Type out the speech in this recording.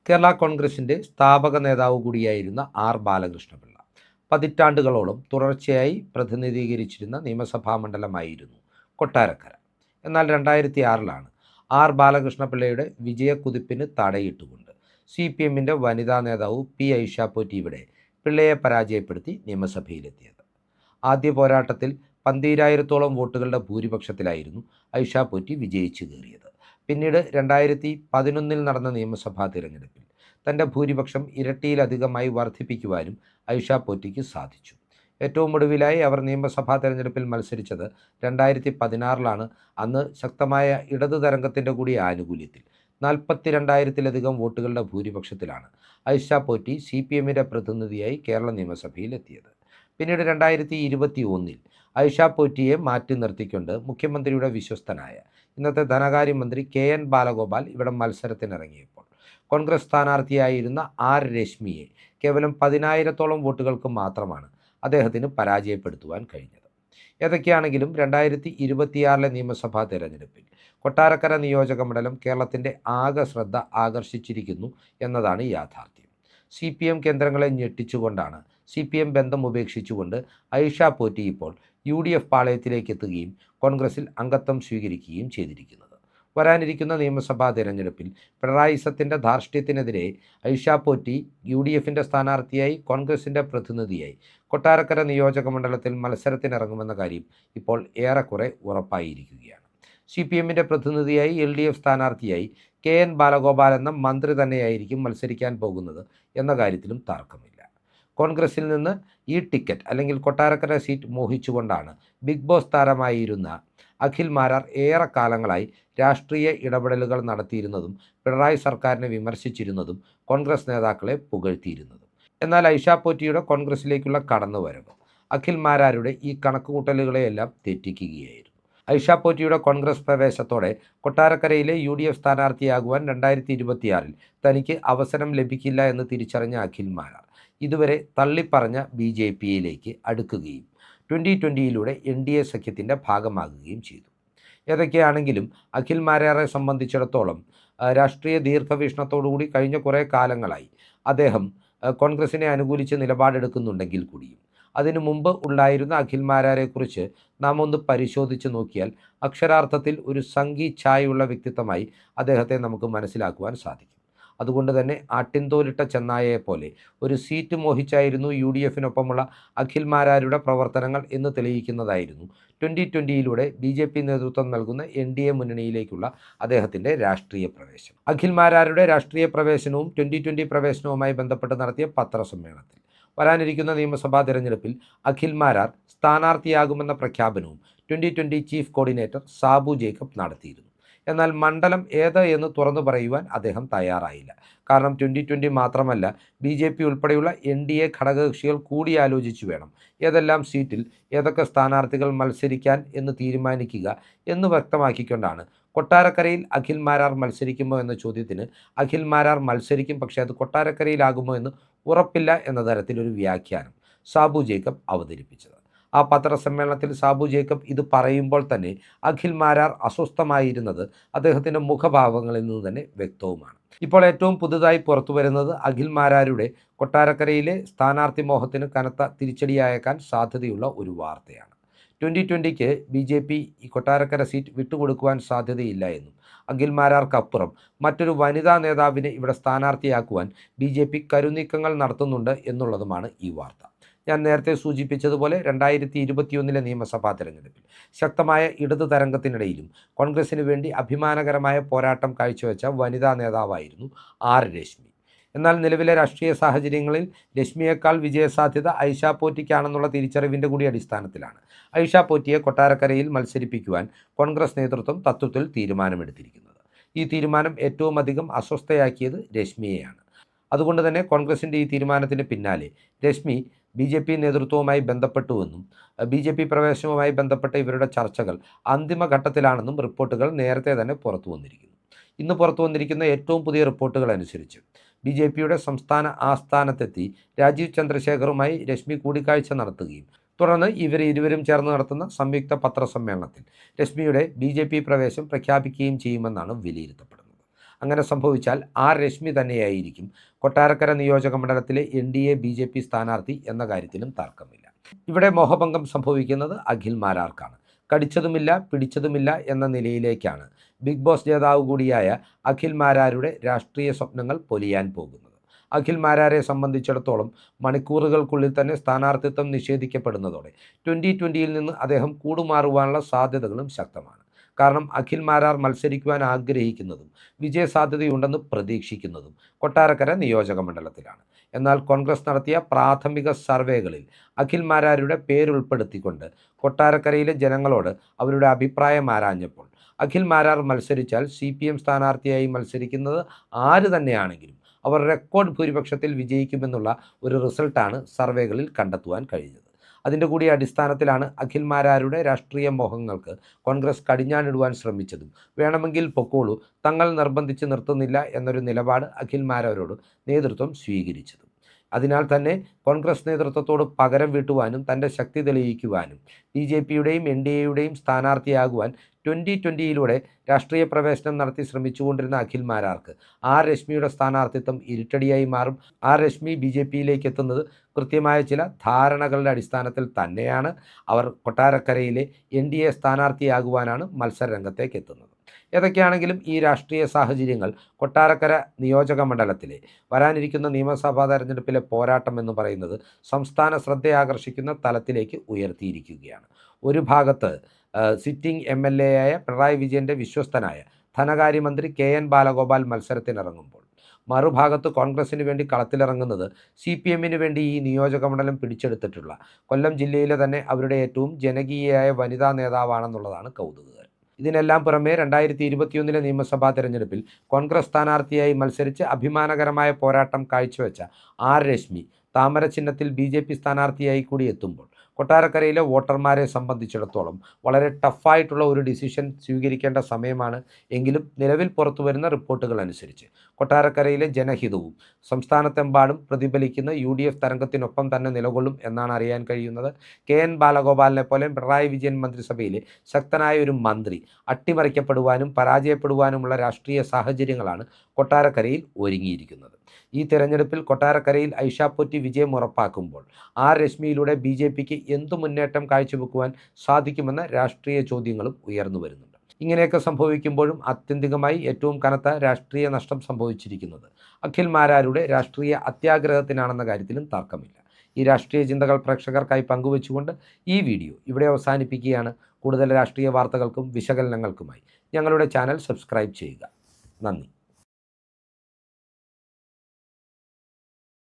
കേരള കോൺഗ്രസിൻ്റെ സ്ഥാപക നേതാവ് കൂടിയായിരുന്ന ആർ ബാലകൃഷ്ണപിള്ള പതിറ്റാണ്ടുകളോളം തുടർച്ചയായി പ്രതിനിധീകരിച്ചിരുന്ന നിയമസഭാ മണ്ഡലമായിരുന്നു കൊട്ടാരക്കര. എന്നാൽ 2006 ആർ ബാലകൃഷ്ണപിള്ളയുടെ വിജയക്കുതിപ്പിന് തടയിട്ടുകൊണ്ട് CPMൻ്റെ വനിതാ നേതാവ് പി ഐഷ പോറ്റി ഇവിടെ പിള്ളയെ പരാജയപ്പെടുത്തി നിയമസഭയിലെത്തിയത്. ആദ്യ പോരാട്ടത്തിൽ 12,000-ഓളം വോട്ടുകളുടെ ഭൂരിപക്ഷത്തിലായിരുന്നു ഐഷ പോറ്റി വിജയിച്ചു കയറിയത്. പിന്നീട് 2011 നടന്ന നിയമസഭാ തിരഞ്ഞെടുപ്പിൽ തൻ്റെ ഭൂരിപക്ഷം ഇരട്ടിയിലധികമായി വർദ്ധിപ്പിക്കുവാനും ഐഷ പോറ്റിക്ക് സാധിച്ചു. ഏറ്റവും ഒടുവിലായി അവർ നിയമസഭാ തിരഞ്ഞെടുപ്പിൽ മത്സരിച്ചത് 2016 അന്ന് ശക്തമായ ഇടതു തരംഗത്തിൻ്റെ കൂടി ആനുകൂല്യത്തിൽ 42,000-ലധികം വോട്ടുകളുടെ ഭൂരിപക്ഷത്തിലാണ് ഐഷ പോറ്റി CPMൻ്റെ പ്രതിനിധിയായി കേരള നിയമസഭയിൽ എത്തിയത്. പിന്നീട് 2021 ഐഷ പോറ്റിയെ മാറ്റി നിർത്തിക്കൊണ്ട് മുഖ്യമന്ത്രിയുടെ വിശ്വസ്തനായ ഇന്നത്തെ ധനകാര്യമന്ത്രി KN ബാലഗോപാൽ ഇവിടെ മത്സരത്തിനിറങ്ങിയപ്പോൾ കോൺഗ്രസ് സ്ഥാനാർത്ഥിയായിരുന്ന ആർ രശ്മിയെ കേവലം 10,000-ഓളം വോട്ടുകൾക്ക് മാത്രമാണ് അദ്ദേഹത്തിന് പരാജയപ്പെടുത്തുവാൻ കഴിഞ്ഞത്. ഏതൊക്കെയാണെങ്കിലും 2026 നിയമസഭാ തെരഞ്ഞെടുപ്പിൽ കൊട്ടാരക്കര നിയോജക മണ്ഡലം കേരളത്തിൻ്റെ ആകെ ശ്രദ്ധ ആകർഷിച്ചിരിക്കുന്നു എന്നതാണ് യാഥാർത്ഥ്യം. CPM കേന്ദ്രങ്ങളെ ഞെട്ടിച്ചുകൊണ്ടാണ് CPM ബന്ധം ഉപേക്ഷിച്ചുകൊണ്ട് ഐഷ പോറ്റി ഇപ്പോൾ UDF പാളയത്തിലേക്ക് എത്തുകയും കോൺഗ്രസിൽ അംഗത്വം സ്വീകരിക്കുകയും ചെയ്തിരിക്കുന്നത്. വരാനിരിക്കുന്ന നിയമസഭാ തിരഞ്ഞെടുപ്പിൽ പിണറായിസത്തിൻ്റെ ധാർഷ്ട്യത്തിനെതിരെ ഐഷ പോറ്റി UDFൻ്റെ സ്ഥാനാർത്ഥിയായി കോൺഗ്രസിൻ്റെ പ്രതിനിധിയായി കൊട്ടാരക്കര നിയോജക മണ്ഡലത്തിൽ മത്സരത്തിനിറങ്ങുമെന്ന കാര്യം ഇപ്പോൾ ഏറെക്കുറെ ഉറപ്പായിരിക്കുകയാണ്. CPMൻ്റെ പ്രതിനിധിയായി LDF സ്ഥാനാർത്ഥിയായി KN ബാലഗോപാൽ എന്ന മന്ത്രി തന്നെയായിരിക്കും മത്സരിക്കാൻ പോകുന്നത് എന്ന കാര്യത്തിലും തർക്കമില്ല. കോൺഗ്രസിൽ നിന്ന് ഈ ടിക്കറ്റ് അല്ലെങ്കിൽ കൊട്ടാരക്കര സീറ്റ് മോഹിച്ചുകൊണ്ടാണ് ബിഗ് ബോസ് താരമായിരുന്ന അഖിൽ മാരാർ ഏറെക്കാലങ്ങളായി രാഷ്ട്രീയ ഇടപെടലുകൾ നടത്തിയിരുന്നതും പിണറായി സർക്കാരിനെ വിമർശിച്ചിരുന്നതും കോൺഗ്രസ് നേതാക്കളെ പുകഴ്ത്തിയിരുന്നതും. എന്നാൽ ഐഷ പോറ്റിയുടെ കോൺഗ്രസിലേക്കുള്ള കടന്നുവരവ് അഖിൽ മാരാരുടെ ഈ കണക്കുകൂട്ടലുകളെയെല്ലാം തെറ്റിക്കുകയായിരുന്നു. ഐഷ പോറ്റിയുടെ കോൺഗ്രസ് പ്രവേശത്തോടെ കൊട്ടാരക്കരയിലെ UDF സ്ഥാനാർത്ഥിയാകുവാൻ 2026 തനിക്ക് അവസരം ലഭിക്കില്ല എന്ന് തിരിച്ചറിഞ്ഞ അഖിൽ മാരാർ ഇതുവരെ തള്ളിപ്പറഞ്ഞ BJPയിലേക്ക് അടുക്കുകയും 2020 NDA സഖ്യത്തിൻ്റെ ഭാഗമാകുകയും ചെയ്തു. ഏതൊക്കെയാണെങ്കിലും അഖിൽ മാരാറെ സംബന്ധിച്ചിടത്തോളം രാഷ്ട്രീയ ദീർഘവീക്ഷണത്തോടുകൂടി കഴിഞ്ഞ കുറേ കാലങ്ങളായി അദ്ദേഹം കോൺഗ്രസിനെ അനുകൂലിച്ച് നിലപാടെടുക്കുന്നുണ്ടെങ്കിൽ കൂടിയും അതിനു മുമ്പ് ഉണ്ടായിരുന്ന അഖിൽ മാരാരെക്കുറിച്ച് നാം ഒന്ന് പരിശോധിച്ച് നോക്കിയാൽ അക്ഷരാർത്ഥത്തിൽ ഒരു സംഘി ഛായുള്ള വ്യക്തിത്വമായി അദ്ദേഹത്തെ നമുക്ക് മനസ്സിലാക്കുവാൻ സാധിക്കും. അതുകൊണ്ട് തന്നെ ആട്ടിൻതോലിട്ട ചെന്നായയെപ്പോലെ ഒരു സീറ്റ് മോഹിച്ചായിരുന്നു UDFനൊപ്പമുള്ള അഖിൽ മാരാരുടെ പ്രവർത്തനങ്ങൾ എന്ന് തെളിയിക്കുന്നതായിരുന്നു 2020 BJP നേതൃത്വം നൽകുന്ന NDA മുന്നണിയിലേക്കുള്ള അദ്ദേഹത്തിൻ്റെ രാഷ്ട്രീയ പ്രവേശനം. അഖിൽ മാരാരുടെ രാഷ്ട്രീയ പ്രവേശനവും 2020 പ്രവേശനവുമായി ബന്ധപ്പെട്ട് നടത്തിയ പത്രസമ്മേളനത്തിൽ വരാനിരിക്കുന്ന നിയമസഭാ തിരഞ്ഞെടുപ്പിൽ അഖിൽ മാരാർ സ്ഥാനാർത്ഥിയാകുമെന്ന പ്രഖ്യാപനവും 2020 ചീഫ് കോർഡിനേറ്റർ സാബു ജേക്കബ് നടത്തിയിരുന്നു. എന്നാൽ മണ്ഡലം ഏത് എന്ന് തുറന്നു പറയുവാൻ അദ്ദേഹം തയ്യാറായില്ല. കാരണം 2020 മാത്രമല്ല BJP ഉൾപ്പെടെയുള്ള NDA ഘടകകക്ഷികൾ കൂടിയാലോചിച്ചു വേണം ഏതെല്ലാം സീറ്റിൽ ഏതൊക്കെ സ്ഥാനാർത്ഥികൾ മത്സരിക്കാൻ എന്ന് തീരുമാനിക്കുക എന്ന് വ്യക്തമാക്കിക്കൊണ്ടാണ് കൊട്ടാരക്കരയിൽ അഖിൽ മാരാർ മത്സരിക്കുമോ എന്ന ചോദ്യത്തിന് അഖിൽ മാരാർ മത്സരിക്കും, പക്ഷേ അത് കൊട്ടാരക്കരയിലാകുമോ എന്ന് ഉറപ്പില്ല എന്ന തരത്തിലൊരു വ്യാഖ്യാനം സാബു ജേക്കബ് അവതരിപ്പിച്ചത്. ആ പത്രസമ്മേളനത്തിൽ സാബു ജേക്കബ് ഇത് പറയുമ്പോൾ തന്നെ അഖിൽ മാരാർ അസ്വസ്ഥമായിരുന്നത് അദ്ദേഹത്തിൻ്റെ മുഖഭാവങ്ങളിൽ നിന്ന് തന്നെ വ്യക്തവുമാണ്. ഇപ്പോൾ ഏറ്റവും പുതുതായി പുറത്തു വരുന്നത് അഖിൽ മാരാരുടെ കൊട്ടാരക്കരയിലെ സ്ഥാനാർത്ഥി മോഹത്തിന് കനത്ത തിരിച്ചടിയായേക്കാൻ സാധ്യതയുള്ള ഒരു വാർത്തയാണ്. 2020 BJP ഈ കൊട്ടാരക്കര സീറ്റ് വിട്ടുകൊടുക്കുവാൻ സാധ്യതയില്ല എന്നും അഖിൽ മാരാർക്കപ്പുറം മറ്റൊരു വനിതാ നേതാവിനെ ഇവിടെ സ്ഥാനാർത്ഥിയാക്കുവാൻ BJP കരുനീക്കങ്ങൾ നടത്തുന്നുണ്ട് എന്നുള്ളതുമാണ് ഈ വാർത്ത. ഞാൻ നേരത്തെ സൂചിപ്പിച്ചതുപോലെ 2021 നിയമസഭാ തെരഞ്ഞെടുപ്പിൽ ശക്തമായ ഇടതു തരംഗത്തിനിടയിലും കോൺഗ്രസിന് വേണ്ടി അഭിമാനകരമായ പോരാട്ടം കാഴ്ചവെച്ച വനിതാ നേതാവായിരുന്നു ആർ രശ്മി. എന്നാൽ നിലവിലെ രാഷ്ട്രീയ സാഹചര്യങ്ങളിൽ രശ്മിയേക്കാൾ വിജയസാധ്യത ഐഷ പോറ്റിക്കാണെന്നുള്ള തിരിച്ചറിവിൻ്റെ കൂടി അടിസ്ഥാനത്തിലാണ് ഐഷ പോറ്റിയെ കൊട്ടാരക്കരയിൽ മത്സരിപ്പിക്കുവാൻ കോൺഗ്രസ് നേതൃത്വം തത്വത്തിൽ തീരുമാനമെടുത്തിരിക്കുന്നത്. ഈ തീരുമാനം ഏറ്റവും അധികം അസ്വസ്ഥയാക്കിയത് രശ്മിയെയാണ്. അതുകൊണ്ട് തന്നെ കോൺഗ്രസിൻ്റെ ഈ തീരുമാനത്തിന് പിന്നാലെ രശ്മി BJP നേതൃത്വവുമായി ബന്ധപ്പെട്ടുവെന്നും BJP പ്രവേശനവുമായി ബന്ധപ്പെട്ട ഇവരുടെ ചർച്ചകൾ അന്തിമഘട്ടത്തിലാണെന്നും റിപ്പോർട്ടുകൾ നേരത്തെ തന്നെ പുറത്തു വന്നിരിക്കുന്നു. ഇന്ന് പുറത്തു വന്നിരിക്കുന്ന ഏറ്റവും പുതിയ റിപ്പോർട്ടുകൾ അനുസരിച്ച് BJPയുടെ സംസ്ഥാന ആസ്ഥാനത്തെത്തി രാജീവ് ചന്ദ്രശേഖറുമായി രശ്മി കൂടിക്കാഴ്ച നടത്തുകയും തുടർന്ന് ഇരുവരും ചേർന്ന് നടത്തുന്ന സംയുക്ത പത്രസമ്മേളനത്തിൽ രശ്മിയുടെ BJP പ്രവേശം പ്രഖ്യാപിക്കുകയും ചെയ്യുമെന്നാണ് വിലയിരുത്തപ്പെടുന്നത്. അങ്ങനെ സംഭവിച്ചാൽ ആർ രശ്മി തന്നെയായിരിക്കും കൊട്ടാരക്കര നിയോജക മണ്ഡലത്തിലെ NDA BJP സ്ഥാനാർത്ഥി എന്ന കാര്യത്തിലും തർക്കമില്ല. ഇവിടെ മോഹഭംഗം സംഭവിക്കുന്നത് അഖിൽ മാരാർക്കാണ്. കടിച്ചതുമില്ല പിടിച്ചതുമില്ല എന്ന നിലയിലേക്കാണ് ബിഗ് ബോസ് ജേതാവ് കൂടിയായ അഖിൽ മാരാരുടെ രാഷ്ട്രീയ സ്വപ്നങ്ങൾ പൊലിയാൻ പോകുന്നത്. അഖിൽ മാരാരെ സംബന്ധിച്ചിടത്തോളം മണിക്കൂറുകൾക്കുള്ളിൽ തന്നെ സ്ഥാനാർത്ഥിത്വം നിഷേധിക്കപ്പെടുന്നതോടെ 2020 നിന്ന് അദ്ദേഹം കൂടുമാറുവാനുള്ള സാധ്യതകളും ശക്തമാണ്. കാരണം അഖിൽ മാരാർ മത്സരിക്കുവാൻ ആഗ്രഹിക്കുന്നതും വിജയസാധ്യതയുണ്ടെന്ന് പ്രതീക്ഷിക്കുന്നതും കൊട്ടാരക്കര നിയോജക മണ്ഡലത്തിലാണ്. എന്നാൽ കോൺഗ്രസ് നടത്തിയ പ്രാഥമിക സർവേകളിൽ അഖിൽ മാരാരുടെ പേരുൾപ്പെടുത്തിക്കൊണ്ട് കൊട്ടാരക്കരയിലെ ജനങ്ങളോട് അവരുടെ അഭിപ്രായം ആരാഞ്ഞപ്പോൾ അഖിൽ മാരാർ മത്സരിച്ചാൽ CPM സ്ഥാനാർത്ഥിയായി മത്സരിക്കുന്നത് ആര് തന്നെയാണെങ്കിലും അവർ റെക്കോർഡ് ഭൂരിപക്ഷത്തിൽ വിജയിക്കുമെന്നുള്ള ഒരു റിസൾട്ടാണ് സർവേകളിൽ കണ്ടെത്തുവാൻ കഴിഞ്ഞത്. അതിൻ്റെ കൂടി അടിസ്ഥാനത്തിലാണ് അഖിൽ മാരാരുടെ രാഷ്ട്രീയ മോഹങ്ങൾക്ക് കോൺഗ്രസ് കടിഞ്ഞാണിടുവാൻ ശ്രമിച്ചതും വേണമെങ്കിൽ പൊക്കോളൂ, തങ്ങൾ നിർബന്ധിച്ച് നിർത്തുന്നില്ല എന്നൊരു നിലപാട് അഖിൽ മാരാരോട് നേതൃത്വം സ്വീകരിച്ചതും. അതിനാൽ തന്നെ കോൺഗ്രസ് നേതൃത്വത്തോട് പകരം വീട്ടുവാനും തൻ്റെ ശക്തി തെളിയിക്കുവാനും BJPയുടെയും NDAയുടെയും സ്ഥാനാർത്ഥിയാകുവാൻ 2020 രാഷ്ട്രീയ പ്രവേശനം നടത്തി ശ്രമിച്ചുകൊണ്ടിരുന്ന അഖിൽ മാരാർക്ക് ആർ രശ്മിയുടെ സ്ഥാനാർത്ഥിത്വം ഇരുട്ടടിയായി മാറും. ആർ രശ്മി BJPയിലേക്ക് എത്തുന്നത് കൃത്യമായ ചില ധാരണകളുടെ അടിസ്ഥാനത്തിൽ തന്നെയാണ്. അവർ കൊട്ടാരക്കരയിലെ NDA സ്ഥാനാർത്ഥിയാകുവാനാണ് മത്സര രംഗത്തേക്ക് എത്തുന്നത്. ഏതൊക്കെയാണെങ്കിലും ഈ രാഷ്ട്രീയ സാഹചര്യങ്ങൾ കൊട്ടാരക്കര നിയോജക മണ്ഡലത്തിലെ വരാനിരിക്കുന്ന നിയമസഭാ തെരഞ്ഞെടുപ്പിലെ പോരാട്ടം എന്ന് പറയുന്നത് സംസ്ഥാന ശ്രദ്ധയാകർഷിക്കുന്ന തലത്തിലേക്ക് ഉയർത്തിയിരിക്കുകയാണ്. ഒരു ഭാഗത്ത് സിറ്റിംഗ് MLA ആയ പിണറായി വിജയൻ്റെ വിശ്വസ്തനായ ധനകാര്യമന്ത്രി KN ബാലഗോപാൽ മത്സരത്തിനിറങ്ങുമ്പോൾ മറുഭാഗത്ത് കോൺഗ്രസിന് വേണ്ടി കളത്തിലിറങ്ങുന്നത് CPMന് വേണ്ടി ഈ നിയോജക മണ്ഡലം പിടിച്ചെടുത്തിട്ടുള്ള കൊല്ലം ജില്ലയിലെ തന്നെ അവരുടെ ഏറ്റവും ജനകീയയായ വനിതാ നേതാവാണെന്നുള്ളതാണ് കൗതുകകരം. ഇതിനെല്ലാം പുറമെ 2021 നിയമസഭാ തെരഞ്ഞെടുപ്പിൽ കോൺഗ്രസ് സ്ഥാനാർത്ഥിയായി മത്സരിച്ച് അഭിമാനകരമായ പോരാട്ടം കാഴ്ചവെച്ച ആർ രശ്മി താമര ചിഹ്നത്തിൽ BJP സ്ഥാനാർത്ഥിയായി കൂടി എത്തുമ്പോൾ കൊട്ടാരക്കരയിലെ വോട്ടർമാരെ സംബന്ധിച്ചിടത്തോളം വളരെ ടഫായിട്ടുള്ള ഒരു ഡിസിഷൻ സ്വീകരിക്കേണ്ട സമയമാണ്. എങ്കിലും നിലവിൽ പുറത്തു വരുന്ന റിപ്പോർട്ടുകൾ അനുസരിച്ച് കൊട്ടാരക്കരയിലെ ജനഹിതവും സംസ്ഥാനത്തെമ്പാടും പ്രതിഫലിക്കുന്ന UDF തരംഗത്തിനൊപ്പം തന്നെ നിലകൊള്ളും എന്നാണ് അറിയാൻ കഴിയുന്നത്. KN ബാലഗോപാലിനെ പോലെ പിണറായി വിജയൻ മന്ത്രിസഭയിലെ ശക്തനായ ഒരു മന്ത്രി അട്ടിമറിക്കപ്പെടുവാനും പരാജയപ്പെടുവാനുമുള്ള രാഷ്ട്രീയ സാഹചര്യങ്ങളാണ് കൊട്ടാരക്കരയിൽ ഒരുങ്ങിയിരിക്കുന്നത്. ഈ തെരഞ്ഞെടുപ്പിൽ കൊട്ടാരക്കരയിൽ ഐഷ പോറ്റി വിജയം ഉറപ്പാക്കുമ്പോൾ ആർ രശ്മിയിലൂടെ BJPക്ക് എന്തു മുന്നേറ്റം കാഴ്ചവെക്കുവാൻ സാധിക്കുമെന്ന രാഷ്ട്രീയ ചോദ്യങ്ങളും ഉയർന്നു വരുന്നുണ്ട്. ഇങ്ങനെയൊക്കെ സംഭവിക്കുമ്പോഴും ആത്യന്തികമായി ഏറ്റവും കനത്ത രാഷ്ട്രീയ നഷ്ടം സംഭവിച്ചിരിക്കുന്നത് അഖിൽ മാരാരുടെ രാഷ്ട്രീയ അത്യാഗ്രഹത്തിനാണെന്ന കാര്യത്തിലും തർക്കമില്ല. ഈ രാഷ്ട്രീയ ചിന്തകൾ പ്രേക്ഷകർക്കായി പങ്കുവെച്ചുകൊണ്ട് ഈ വീഡിയോ ഇവിടെ അവസാനിപ്പിക്കുകയാണ്. കൂടുതൽ രാഷ്ട്രീയ വാർത്തകൾക്കും വിശകലനങ്ങൾക്കുമായി ഞങ്ങളുടെ ചാനൽ സബ്സ്ക്രൈബ് ചെയ്യുക. നന്ദി.